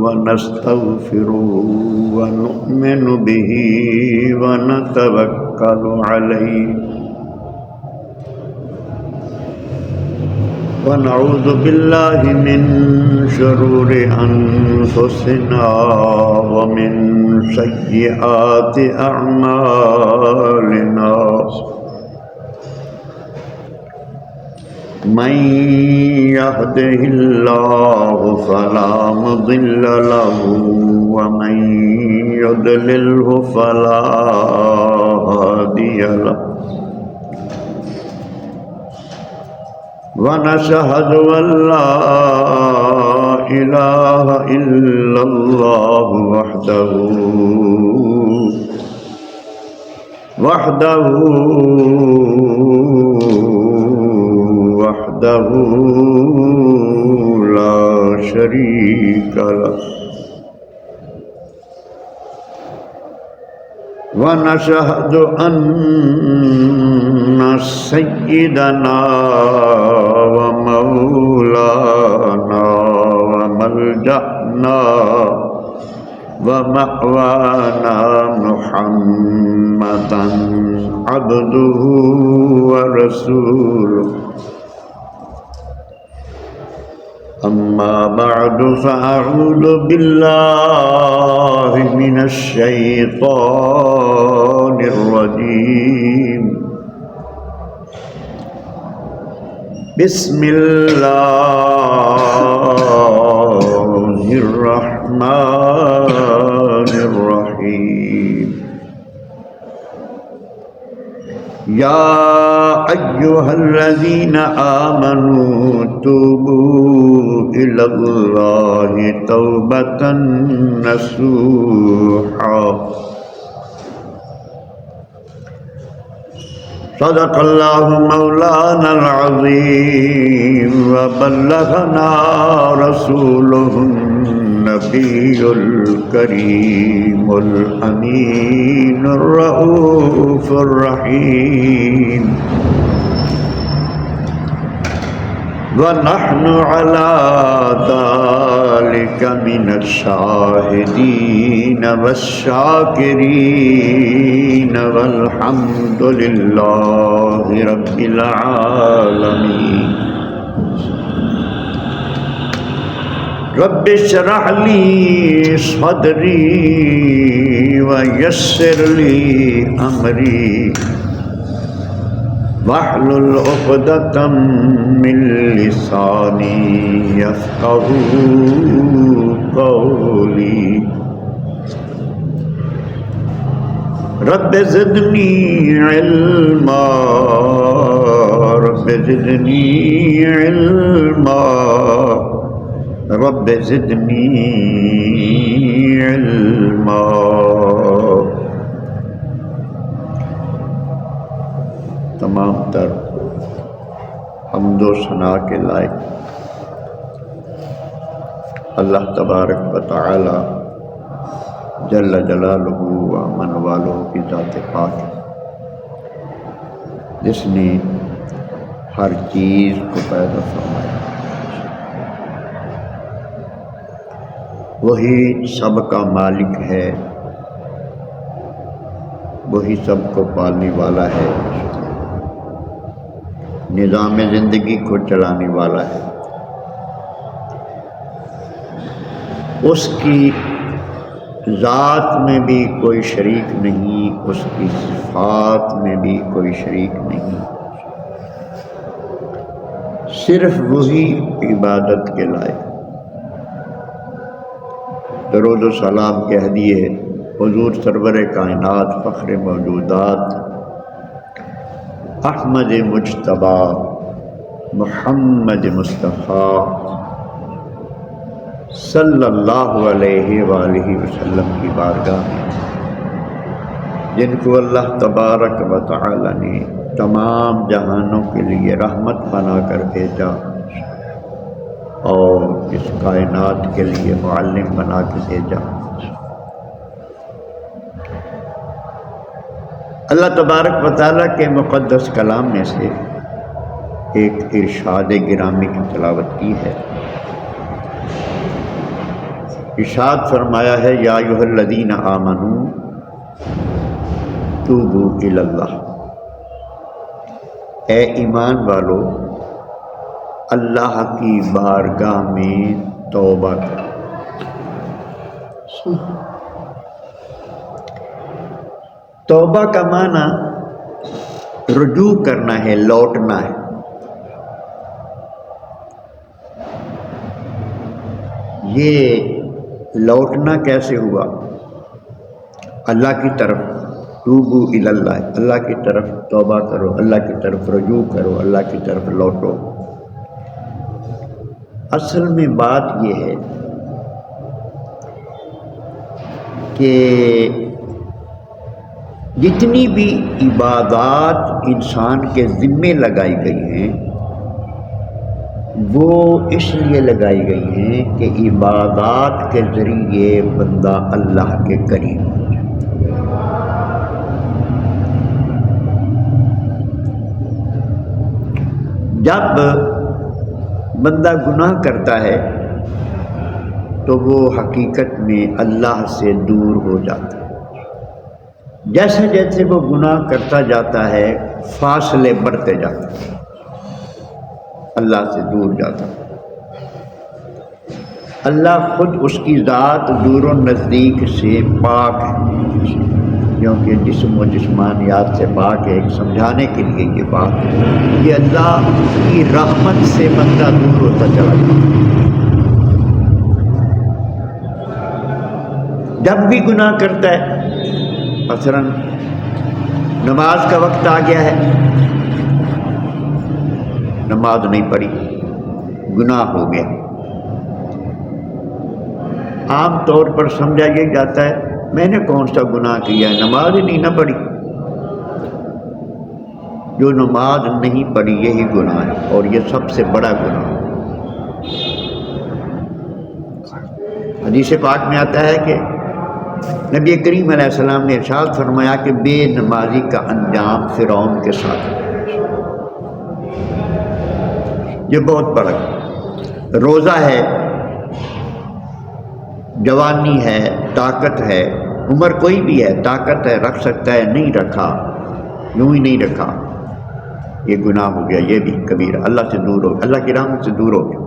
ونستغفره ونؤمن به ونتوكل عليه ونعوذ بالله من شرور أنفسنا ومن سيئات أعمالنا من يهده الله فلا مضل له ومن يضلله فلا هادي له ونشهد أن لا إله إلا الله وحده لا شريك له ونشهد أن سيدنا ومولانا وملجأنا ومأوانا محمدا عبده ورسوله أما بعد فأعوذ بالله من الشيطان الرجيم بسم الله الرحمن الرحيم يا أيها الذين آمنوا توبوا إلى الله توبة نصوحا صدق الله مولانا العظيم وبلغنا رسوله النبي الكريم الأمين الرؤوف الرحيم ونحن على ذلك من الشاهدين والشاكرين والحمد لله رب العالمين رب اشرح لي صدري ويسر لي أمري واحلل عقدة من لساني يفقهوا قولي رب زدني علما رب زدني علما رب زدنی علما تمام تر حمد و ثنا کے لائق اللہ تبارک و تعالی جل جلالہ و من والہ کی ذات پاک جس نے ہر چیز کو پیدا فرمایا، وہی سب کا مالک ہے، وہی سب کو پالنے والا ہے، نظام زندگی کو چلانے والا ہے۔ اس کی ذات میں بھی کوئی شریک نہیں، اس کی صفات میں بھی کوئی شریک نہیں، صرف وہی عبادت کے لائق۔ درود و سلام کہہ دیے حضور سرور کائنات فخر موجودات احمد مجتبی محمد مصطفیٰ صلی اللہ علیہ وآلہ وسلم کی بارگاہ میں، جن کو اللہ تبارک و تعالی نے تمام جہانوں کے لیے رحمت بنا کر بھیجا اور اس کائنات کے لیے معلم بنا کے بھیجا۔ اللہ تبارک و تعالیٰ کے مقدس کلام میں سے ایک ارشاد گرامی کی تلاوت کی ہے۔ ارشاد فرمایا ہے یا ایھا الذین آمنوا توبوا الی اللہ، اے ایمان والو اللہ کی بارگاہ میں توبہ کرو۔ توبہ کا معنی رجوع کرنا ہے، لوٹنا ہے۔ یہ لوٹنا کیسے ہوا؟ اللہ کی طرف، توبوا الی اللہ، اللہ کی طرف توبہ کرو، اللہ کی طرف رجوع کرو، اللہ کی طرف لوٹو۔ اصل میں بات یہ ہے کہ جتنی بھی عبادات انسان کے ذمے لگائی گئی ہیں وہ اس لیے لگائی گئی ہیں کہ عبادات کے ذریعے بندہ اللہ کے قریب ہو جائے۔ جب بندہ گناہ کرتا ہے تو وہ حقیقت میں اللہ سے دور ہو جاتا ہے۔ جیسے جیسے وہ گناہ کرتا جاتا ہے فاصلے بڑھتے جاتے ہیں، اللہ سے دور جاتا ہے۔ اللہ خود اس کی ذات دور و نزدیک سے پاک ہے، کیونکہ جسم و جسمانیات سے پاک ہے۔ ایک سمجھانے کے لیے یہ بات ہے کہ اللہ کی رحمت سے بندہ دور ہوتا چلا جاتا ہے۔ جب بھی گناہ کرتا ہے، مثلاً نماز کا وقت آ گیا ہے، نماز نہیں پڑھی، گناہ ہو گیا، عام طور پر سمجھا یہ جاتا ہے میں نے کون سا گناہ کیا ہے، نماز ہی نہیں نہ پڑھی۔ جو نماز نہیں پڑھی یہی گناہ ہے، اور یہ سب سے بڑا گناہ ہے۔ حدیث پاک میں آتا ہے کہ نبی کریم علیہ السلام نے ارشاد فرمایا کہ بے نمازی کا انجام فرعون کے ساتھ ہے۔ یہ بہت بڑا روزہ ہے، جوانی ہے، طاقت ہے، عمر کوئی بھی ہے، طاقت ہے، رکھ سکتا ہے، نہیں رکھا، یوں ہی نہیں رکھا، یہ گناہ ہو گیا، یہ بھی کبیرہ، اللہ سے دور ہو، اللہ کی رحمت سے دور ہو گیا۔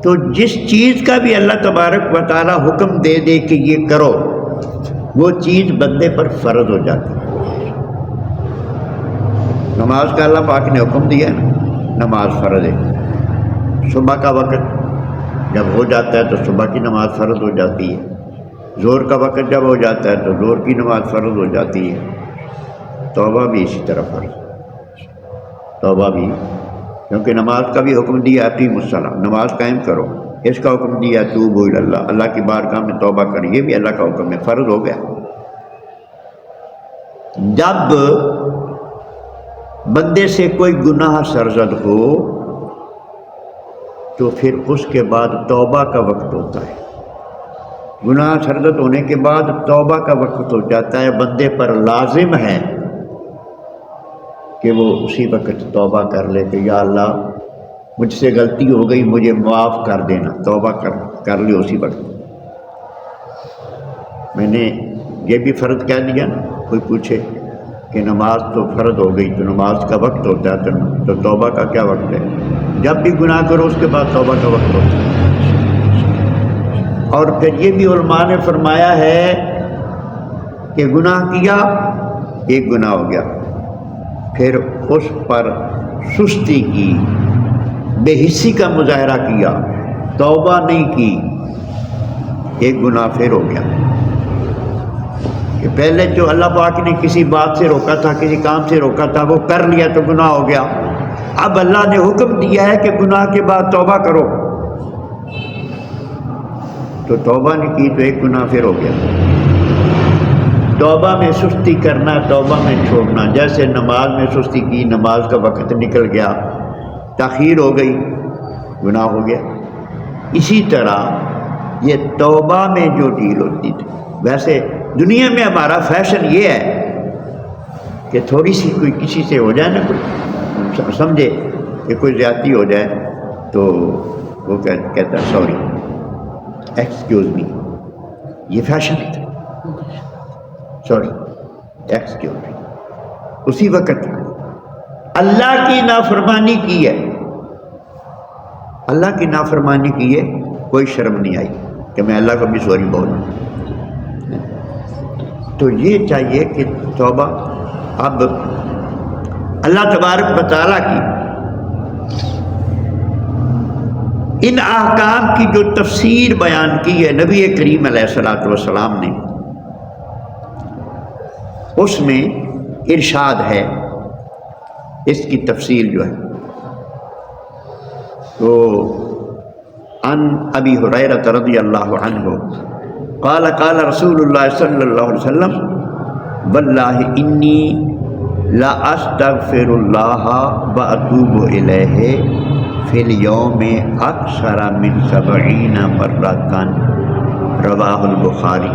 تو جس چیز کا بھی اللہ تبارک و تعالی حکم دے دے کہ یہ کرو، وہ چیز بندے پر فرض ہو جاتی ہے۔ نماز کا اللہ پاک نے حکم دیا ہے نا، نماز فرض ہے۔ صبح کا وقت جب ہو جاتا ہے تو صبح کی نماز فرض ہو جاتی ہے، ظہر کا وقت جب ہو جاتا ہے تو ظہر کی نماز فرض ہو جاتی ہے۔ توبہ بھی اسی طرح فرض، توبہ بھی، کیونکہ نماز کا بھی حکم دیا اقیموا الصلاۃ، نماز قائم کرو، اس کا حکم دیا توبوا الی اللہ، اللہ کی بارگاہ میں توبہ کرو، یہ بھی اللہ کا حکم ہے، فرض ہو گیا۔ جب بندے سے کوئی گناہ سرزد ہو تو پھر اس کے بعد توبہ کا وقت ہوتا ہے۔ گناہ سرزد ہونے کے بعد توبہ کا وقت ہو جاتا ہے، بندے پر لازم ہے کہ وہ اسی وقت توبہ کر لے کہ یا اللہ مجھ سے غلطی ہو گئی، مجھے معاف کر دینا، توبہ کر لی اسی وقت۔ میں نے یہ بھی فرض کہہ دیا نا، کوئی پوچھے کہ نماز تو فرض ہو گئی تو نماز کا وقت ہوتا ہے تو توبہ کا کیا وقت ہے؟ جب بھی گناہ کرو اس کے بعد توبہ کا وقت ہوتا ہے۔ اور پھر یہ بھی علماء نے فرمایا ہے کہ گناہ کیا، ایک گناہ ہو گیا، پھر اس پر سستی کی، بے حسی کا مظاہرہ کیا، توبہ نہیں کی، ایک گناہ پھر ہو گیا۔ کہ پہلے جو اللہ پاک نے کسی بات سے روکا تھا، کسی کام سے روکا تھا، وہ کر لیا تو گناہ ہو گیا۔ اب اللہ نے حکم دیا ہے کہ گناہ کے بعد توبہ کرو، تو توبہ نہیں کی تو ایک گناہ پھر ہو گیا۔ توبہ میں سستی کرنا، توبہ میں چھوڑنا، جیسے نماز میں سستی کی، نماز کا وقت نکل گیا، تاخیر ہو گئی، گناہ ہو گیا۔ اسی طرح یہ توبہ میں جو ڈیل ہوتی تھی، ویسے دنیا میں ہمارا فیشن یہ ہے کہ تھوڑی سی کوئی کسی سے ہو جائے نا، کوئی سمجھے کہ کوئی زیادتی ہو جائے تو وہ کہتا سوری، ایکسکیوز می، یہ فیشن تھا، سوری ایکسکیوز می. اسی وقت اللہ کی نافرمانی کی ہے، اللہ کی نافرمانی کی ہے، کوئی شرم نہیں آئی کہ میں اللہ کو بھی سوری بولوں. تو یہ چاہیے کہ توبہ اب اللہ تبارک و تعالیٰ کی ان احکام کی جو تفسیر بیان کی ہے نبی کریم علیہ الصلوۃ والسلام نے، اس میں ارشاد ہے، اس کی تفصیل جو ہے تو عن ابی ہریرہ رضی اللہ عنہ قال قال رسول اللہ صلی اللہ علیہ وسلم واللہ انی لا استغفر اللہ واتوب الیہ فی الیوم اکثر من 70 مرۃ، رواہ البخاری.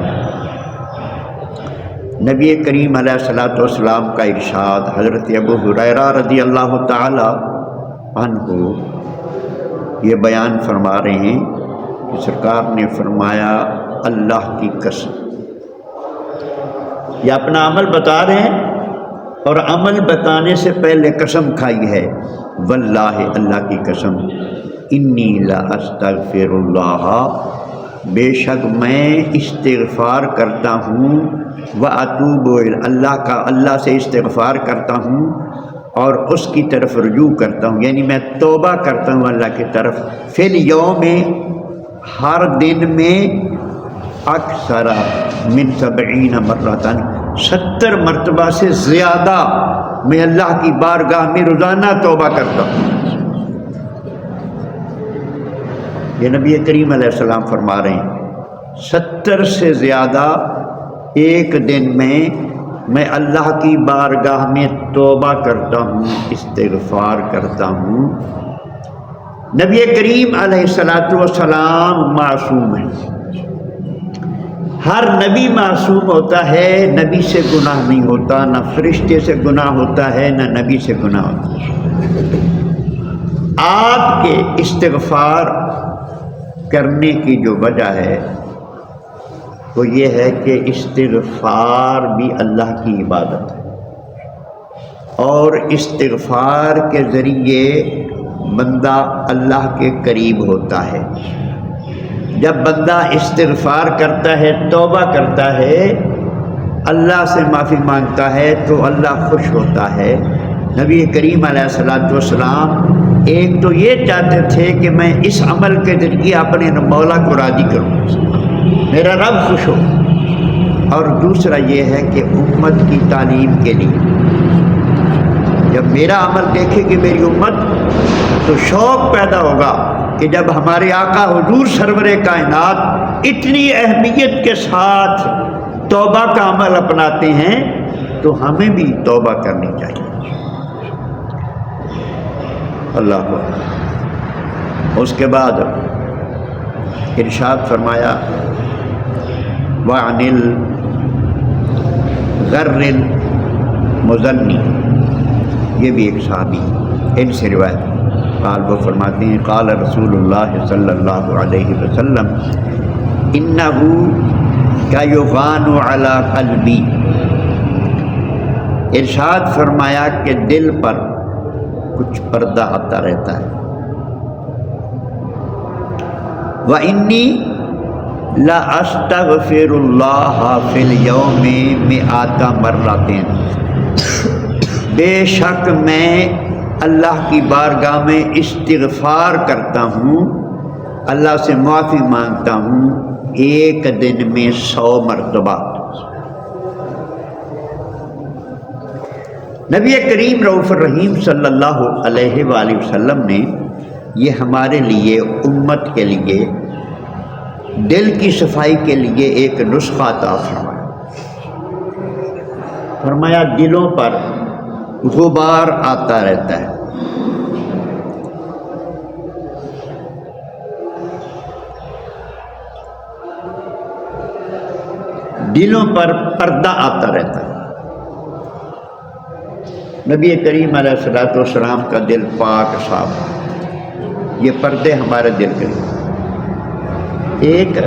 نبی کریم علیہ الصلوۃ والسلام کا ارشاد حضرت ابو ہریرہ رضی اللہ تعالی عنہ یہ بیان فرما رہے ہیں کہ سرکار نے فرمایا اللہ کی قسم، یہ اپنا عمل بتا رہے ہیں اور عمل بتانے سے پہلے قسم کھائی ہے، واللہ اللہ کی قسم، انی لا استغفر اللہ، بے شک میں استغفار کرتا ہوں، واتوب اللہ کا، اللہ سے استغفار کرتا ہوں اور اس کی طرف رجوع کرتا ہوں، یعنی میں توبہ کرتا ہوں اللہ کی طرف، فی الیوم ہر دن میں، اکثر من 70 مرۃ 70 مرتبہ سے زیادہ میں اللہ کی بارگاہ میں روزانہ توبہ کرتا ہوں. یہ نبی کریم علیہ السلام فرما رہے ہیں 70 سے زیادہ ایک دن میں اللہ کی بارگاہ میں توبہ کرتا ہوں، استغفار کرتا ہوں. نبی کریم علیہ الصلوۃ والسلام معصوم ہیں، ہر نبی معصوم ہوتا ہے، نبی سے گناہ نہیں ہوتا، نہ فرشتے سے گناہ ہوتا ہے، نہ نبی سے گناہ ہوتا ہے. آپ کے استغفار کرنے کی جو وجہ ہے وہ یہ ہے کہ استغفار بھی اللہ کی عبادت ہے، اور استغفار کے ذریعے بندہ اللہ کے قریب ہوتا ہے. جب بندہ استغفار کرتا ہے، توبہ کرتا ہے، اللہ سے معافی مانگتا ہے تو اللہ خوش ہوتا ہے. نبی کریم علیہ الصلوۃ والسلام ایک تو یہ چاہتے تھے کہ میں اس عمل کے ذریعے اپنے مولا کو راضی کروں، میرا رب خوش ہو، اور دوسرا یہ ہے کہ امت کی تعلیم کے لیے جب میرا عمل دیکھے گی میری امت تو شوق پیدا ہوگا کہ جب ہمارے آقا حضور سرور کائنات اتنی اہمیت کے ساتھ توبہ کا عمل اپناتے ہیں تو ہمیں بھی توبہ کرنی چاہیے. اللہ کو اس کے بعد ارشاد فرمایا وعن الغر المزنی، یہ بھی ایک صحابی ان سے روایت قال، وہ فرماتے ہیں قال رسول اللہ صلی اللہ علیہ وسلم انہ یغان علی قلبی، ارشاد فرمایا کہ دل پر کچھ پردہ آتا رہتا ہے. وَإِنِّي لَأَسْتَغْفِرُ اللَّهَ فِي الْيَوْمِ 100 مرۃ، بے شک میں اللہ کی بارگاہ میں استغفار کرتا ہوں، اللہ سے معافی مانگتا ہوں ایک دن میں 100 مرتبہ. نبی کریم رؤوف الرحیم صلی اللہ علیہ وآلہ وسلم نے یہ ہمارے لیے، امت کے لیے، دل کی صفائی کے لیے ایک نسخہ عطا فرمایا. فرمایا دلوں پر غبار آتا رہتا ہے، دلوں پر پردہ آتا رہتا ہے. نبی کریم علیہ الصلوۃ والسلام کا دل پاک صاف، یہ پردے ہمارے دل کے لیے. ایک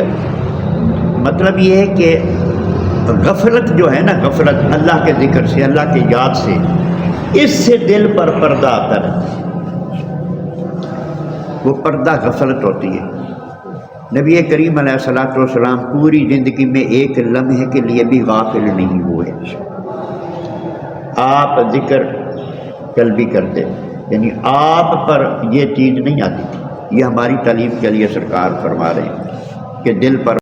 مطلب یہ ہے کہ غفلت جو ہے نا، غفلت اللہ کے ذکر سے، اللہ کی یاد سے، اس سے دل پر پردہ آتا ہے. وہ پردہ غفلت ہوتی ہے. نبی کریم علیہ الصلوۃ والسلام پوری زندگی میں ایک لمحے کے لیے بھی غافل نہیں ہوئے. آپ ذکر قلبی کرتے، یعنی آپ پر یہ چیز نہیں آتی تھی. یہ ہماری تعلیم کے لیے سرکار فرما رہے ہیں کہ دل پر